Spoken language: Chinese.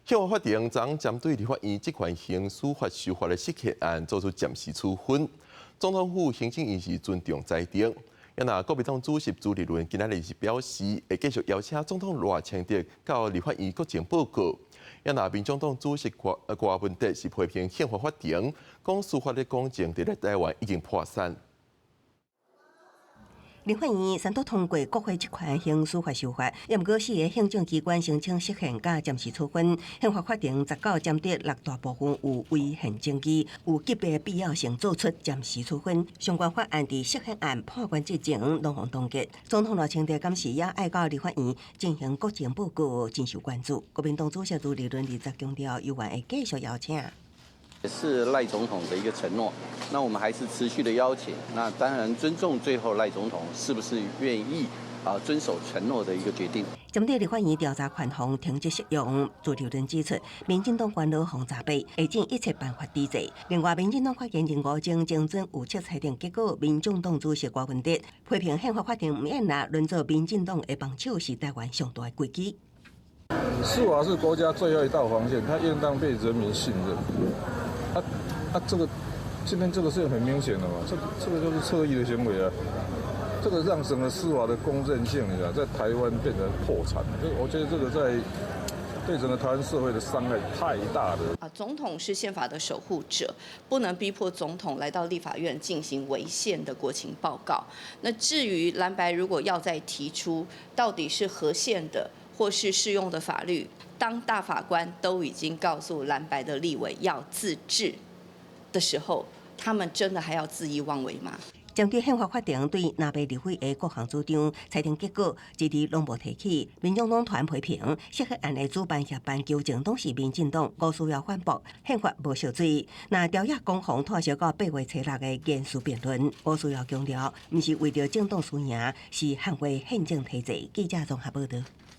宪法法庭昨针对立法院这款刑事法修法的失宪案作出暂时处分。总统府行政院是尊重裁定。也那国民党主席朱立伦今仔日是表示，会继续邀请总统罗清德到立法院国情报告。也那民众党主席郭文德是批评宪法法庭，讲司法的公正伫咧台湾已经破产。立法院三读通过国会这款刑事法修法，也毋过4个行政机关申请释宪甲暂时处分。宪法法庭19针对6大部分有违宪争议、有级别必要性作出暂时处分。相关法案伫释宪案判决之前拢予冻结。总统罗清德今时也爱到立法院进行国情报告，真受关注。国民党主席朱立伦20强调，有缘会继续邀请。也是赖总统的一个承诺，那我们还是持续的邀请。那当然尊重最后赖总统是不是愿意遵守承诺的一个决定。针对立法院调查权方停止适用，朱立伦指出，民进党官老防查备，会尽一切办法抵制。另外，民进党发言人吴征精准预测裁定结果，民众党主席郭文德批评宪法法庭唔愿拿轮做民进党的帮手是台湾上大的危机。司法是国家最后一道防线，它应当被人民信任。这个今天这个是很明显的嘛，这个就是侧翼的行为啊，这个让整个司法的公正性在台湾变成破产，我觉得这个对整个台湾社会的伤害太大了。总统是宪法的守护者，不能逼迫总统来到立法院进行违宪的国情报告。那至于蓝白如果要再提出到底是合宪的或是适用的法律，当大法官都已经告诉蓝白的立委要自治的时候，他们真的还要恣意妄为吗？针对宪法法庭对南北立委的各项主张裁定结果，一直拢无提起。民众党团批评释宪案的主办协办纠正都是民进党，无需要反驳，宪法无受罪。那调野公防拖烧到8月初6的言辞辩论，无需要强调，毋是为着政党输赢，是捍卫宪政体制。记者综合报道。